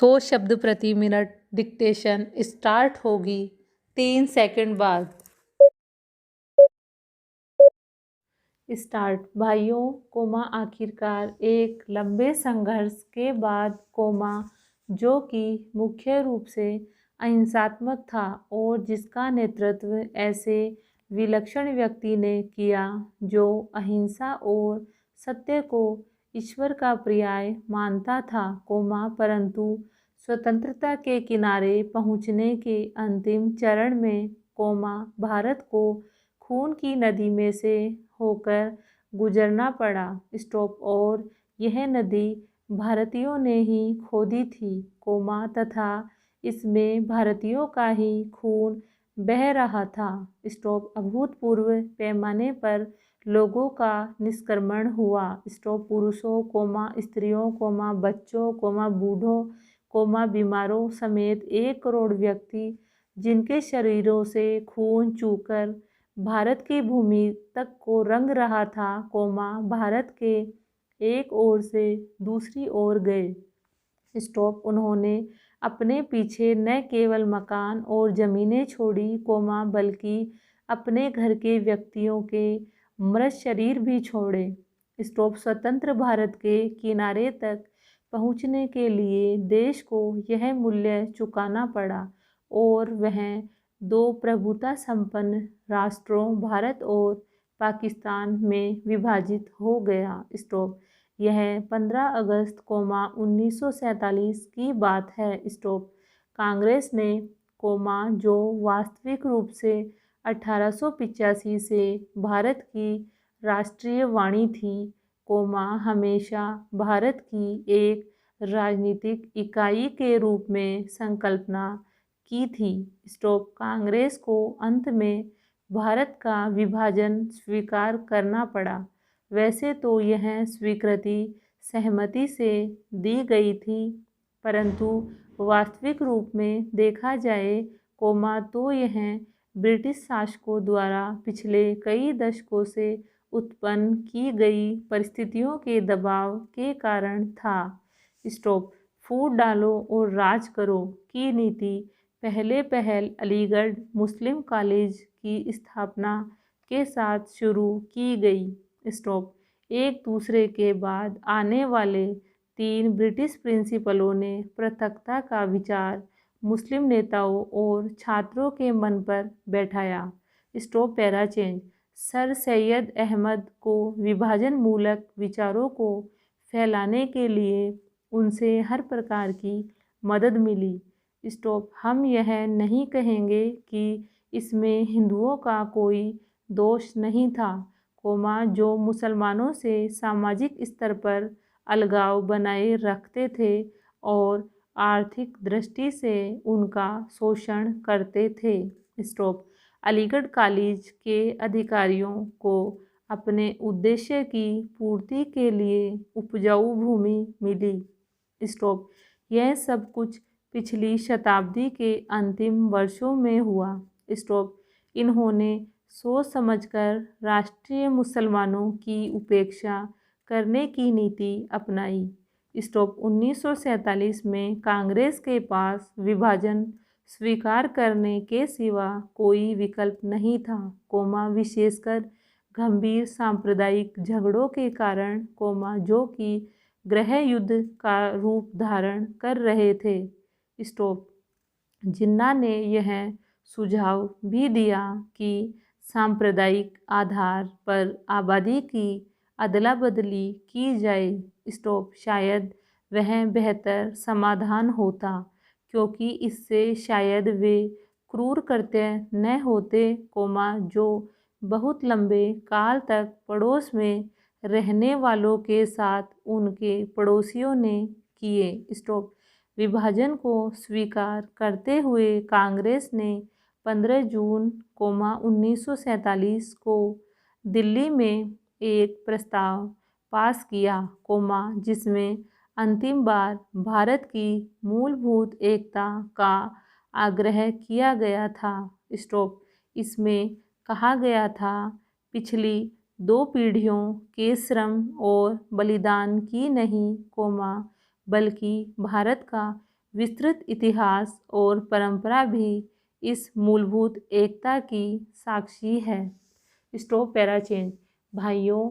100 शब्द प्रति minute dictation start होगी 3 सेकंड बाद। स्टार्ट। भाइयों, आखिरकार एक लंबे संघर्ष के बाद जो कि मुख्य रूप से अहिंसात्मक था और जिसका नेतृत्व ऐसे विलक्षण व्यक्ति ने किया जो अहिंसा और सत्य को ईश्वर का पर्याय मानता था, परंतु स्वतंत्रता के किनारे पहुंचने के अंतिम चरण में, भारत को खून की नदी में से होकर गुजरना पड़ा। स्टॉप। और यह नदी भारतीयों ने ही खोदी थी, तथा इसमें भारतीयों का ही खून बह रहा था। स्टॉप। अभूतपूर्व पैमाने पर लोगों का निष्क्रमण हुआ। स्टॉप। पुरुषों, स्त्रियों, बच्चों, बूढ़ों, बीमारों समेत 1 करोड़ व्यक्ति जिनके शरीरों से खून चूकर भारत की भूमि तक को रंग रहा था, भारत के एक ओर से दूसरी ओर गए। स्टॉप। उन्होंने अपने पीछे न केवल मकान और ज़मीनें छोड़ी, बल्कि अपने घर के व्यक्तियों के मृत शरीर भी छोड़े। स्टॉप। स्वतंत्र भारत के किनारे तक पहुंचने के लिए देश को यह मूल्य चुकाना पड़ा और वह 2 प्रभुता संपन्न राष्ट्रों भारत और पाकिस्तान में विभाजित हो गया। स्टॉप। यह 15 अगस्त 1947 की बात है। स्टॉप। कांग्रेस ने, जो वास्तविक रूप से 1885 से भारत की राष्ट्रीय वाणी थी, हमेशा भारत की एक राजनीतिक इकाई के रूप में संकल्पना की थी। स्टॉप। कांग्रेस को अंत में भारत का विभाजन स्वीकार करना पड़ा। वैसे तो यह स्वीकृति सहमति से दी गई थी, परंतु वास्तविक रूप में देखा जाए, तो यह ब्रिटिश शासकों द्वारा पिछले कई दशकों से उत्पन्न की गई परिस्थितियों के दबाव के कारण था। स्टॉप। फूट डालो और राज करो की नीति पहल अलीगढ़ मुस्लिम कॉलेज की स्थापना के साथ शुरू की गई। स्टॉप। एक दूसरे के बाद आने वाले 3 ब्रिटिश प्रिंसिपलों ने पृथकता का विचार मुस्लिम नेताओं और छात्रों के मन पर बैठाया। Stop. Para change. Sir Syed Ahmad को विभाजन मूलक विचारों को फैलाने के लिए उनसे हर प्रकार की मदद मिली। स्टॉप। हम यह नहीं कहेंगे कि इसमें हिंदुओं का कोई दोष नहीं था, जो मुसलमानों से सामाजिक स्तर पर अलगाव बनाए रखते थे और आर्थिक दृष्टि से उनका शोषण करते थे। स्टॉप। अलीगढ़ कॉलेज के अधिकारियों को अपने उद्देश्य की पूर्ति के लिए उपजाऊ भूमि मिली। स्टॉप। यह सब कुछ पिछली शताब्दी के अंतिम वर्षों में हुआ। स्टॉप। इन्होंने सोच समझकर राष्ट्रीय मुसलमानों की उपेक्षा करने की नीति अपनाई। स्टॉप। 1947 में कांग्रेस के पास विभाजन स्वीकार करने के सिवा कोई विकल्प नहीं था, विशेषकर गंभीर सांप्रदायिक झगड़ों के कारण, जो कि गृह युद्ध का रूप धारण कर रहे थे। स्टॉप। जिन्ना ने यह सुझाव भी दिया कि सांप्रदायिक आधार पर आबादी की अदला बदली की जाए। स्टॉप। शायद वह बेहतर समाधान होता, क्योंकि इससे शायद वे क्रूर कृत्य न होते, जो बहुत लंबे काल तक पड़ोस में रहने वालों के साथ उनके पड़ोसियों ने किए। स्टॉप। विभाजन को स्वीकार करते हुए कांग्रेस ने 15 जून 1947 को दिल्ली में एक प्रस्ताव पास किया, जिसमें अंतिम बार भारत की मूलभूत एकता का आग्रह किया गया था। स्टॉप। इसमें कहा गया था, पिछली 2 पीढ़ियों के श्रम और बलिदान की नहीं, बल्कि भारत का विस्तृत इतिहास और परंपरा भी इस मूलभूत एकता की साक्षी है। Stop para change. भाइयों,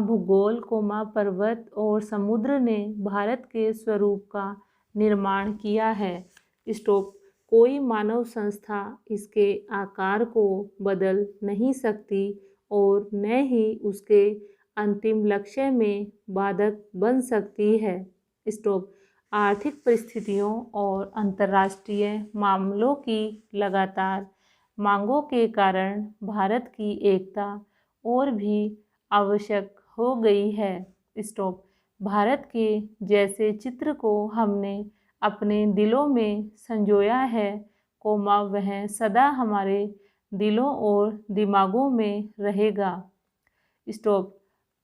भूगोल, पर्वत और समुद्र ने भारत के स्वरूप का निर्माण किया है। स्टॉप। कोई मानव संस्था इसके आकार को बदल नहीं सकती और न ही उसके अंतिम लक्ष्य में बाधक बन सकती है। स्टॉप। आर्थिक परिस्थितियों और अंतर्राष्ट्रीय मामलों की लगातार मांगों के कारण भारत की एकता और भी आवश्यक हो गई है। स्टॉप। भारत के जैसे चित्र को हमने अपने दिलों में संजोया है, वह सदा हमारे दिलों और दिमागों में रहेगा। स्टॉप।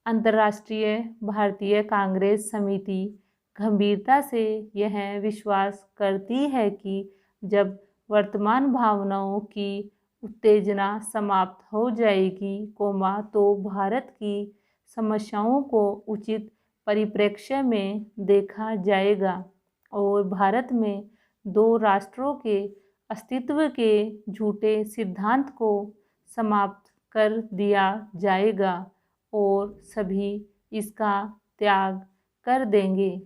अंतर्राष्ट्रीय भारतीय कांग्रेस समिति गंभीरता से यह विश्वास करती है कि जब वर्तमान भावनाओं की उत्तेजना समाप्त हो जाएगी, तो भारत की समस्याओं को उचित परिप्रेक्ष्य में देखा जाएगा और भारत में दो राष्ट्रों के अस्तित्व के झूठे सिद्धांत को समाप्त कर दिया जाएगा और सभी इसका त्याग कर देंगे।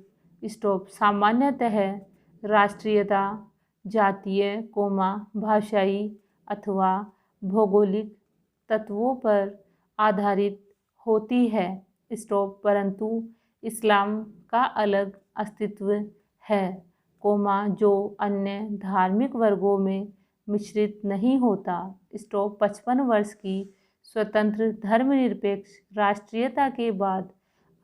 स्टॉप। सामान्यतः राष्ट्रीयता जातीय, भाषाई अथवा भौगोलिक तत्वों पर आधारित होती है। स्टॉप। परंतु इस्लाम का अलग अस्तित्व है, जो अन्य धार्मिक वर्गों में मिश्रित नहीं होता। स्टॉप। 55 वर्ष की स्वतंत्र धर्मनिरपेक्ष राष्ट्रीयता के बाद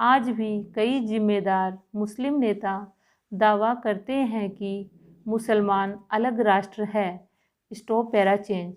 आज भी कई जिम्मेदार मुस्लिम नेता दावा करते हैं कि मुसलमान अलग राष्ट्र है। Stop para change.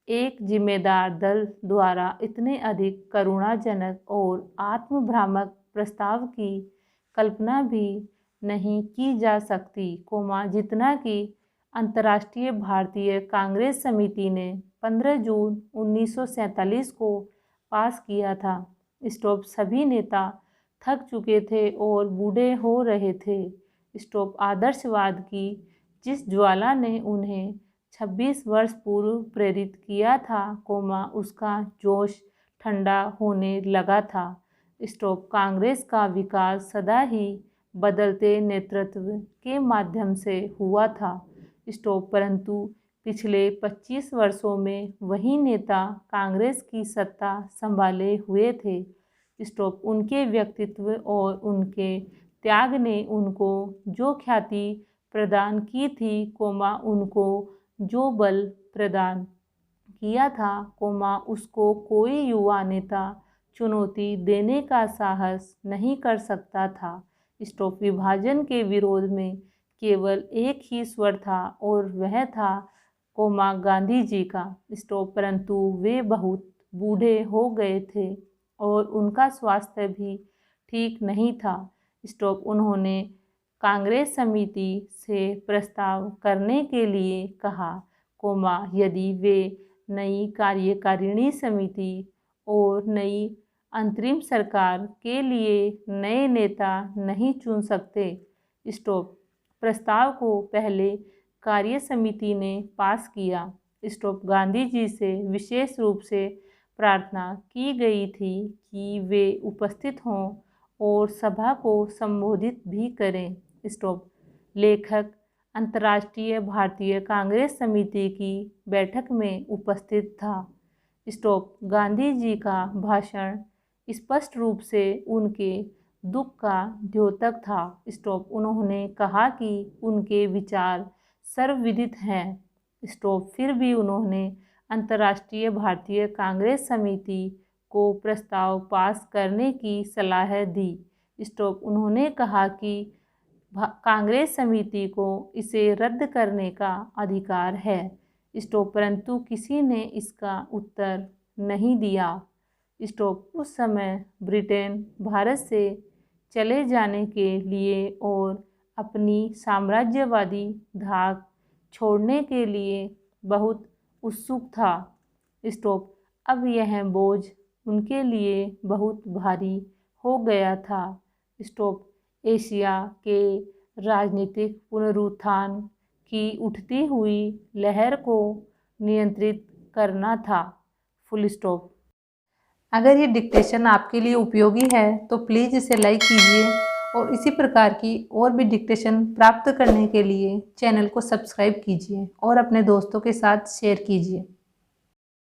एक जिम्मेदार दल द्वारा इतने अधिक करुणाजनक और आत्मभ्रामक प्रस्ताव की कल्पना भी नहीं की जा सकती, जितना कि अंतर्राष्ट्रीय भारतीय कांग्रेस समिति ने 15 जून 1947 को पास किया था। स्टॉप। सभी नेता थक चुके थे और बूढ़े हो रहे थे। स्टॉप। आदर्शवाद की जिस ज्वाला ने उन्हें 26 वर्ष पूर्व प्रेरित किया था, उसका जोश ठंडा होने लगा था। स्टॉप। कांग्रेस का विकास सदा ही बदलते नेतृत्व के माध्यम से हुआ था। स्टॉप। परंतु पिछले 25 वर्षों में वही नेता कांग्रेस की सत्ता संभाले हुए थे। स्टॉप। उनके व्यक्तित्व और उनके त्याग ने उनको जो ख्याति प्रदान की थी, उनको जो बल प्रदान किया था, उसको कोई युवा नेता चुनौती देने का साहस नहीं कर सकता था। स्टॉप। विभाजन के विरोध में केवल एक ही स्वर था और वह था गांधी जी का। स्टॉप। परंतु वे बहुत बूढ़े हो गए थे और उनका स्वास्थ्य भी ठीक नहीं था। स्टॉप। उन्होंने कांग्रेस समिति से प्रस्ताव करने के लिए कहा, यदि वे नई कार्यकारिणी समिति और नई अंतरिम सरकार के लिए नए नेता नहीं चुन सकते। स्टॉप। प्रस्ताव को पहले कार्य समिति ने पास किया। स्टॉप। गांधी जी से विशेष रूप से प्रार्थना की गई थी कि वे उपस्थित हों और सभा को संबोधित भी करें। स्टॉप। लेखक अंतर्राष्ट्रीय भारतीय कांग्रेस समिति की बैठक में उपस्थित था। स्टॉप। गांधी जी का भाषण स्पष्ट रूप से उनके दुख का द्योतक था। स्टॉप। उन्होंने कहा कि उनके विचार सर्वविदित हैं। स्टॉप। फिर भी उन्होंने अंतर्राष्ट्रीय भारतीय कांग्रेस समिति को प्रस्ताव पास करने की सलाह दी। स्टॉप। उन्होंने कहा कि कांग्रेस समिति को इसे रद्द करने का अधिकार है। स्टॉप। परंतु किसी ने इसका उत्तर नहीं दिया। स्टॉप। उस समय ब्रिटेन भारत से चले जाने के लिए और अपनी साम्राज्यवादी धाक छोड़ने के लिए बहुत उत्सुक था। स्टॉप। अब यह बोझ उनके लिए बहुत भारी हो गया था। स्टॉप। एशिया के राजनीतिक पुनरुत्थान की उठती हुई लहर को नियंत्रित करना था। Full stop. अगर ये डिक्टेशन आपके लिए उपयोगी है तो प्लीज़ इसे लाइक कीजिए और इसी प्रकार की और भी डिक्टेशन प्राप्त करने के लिए चैनल को सब्सक्राइब कीजिए और अपने दोस्तों के साथ शेयर कीजिए।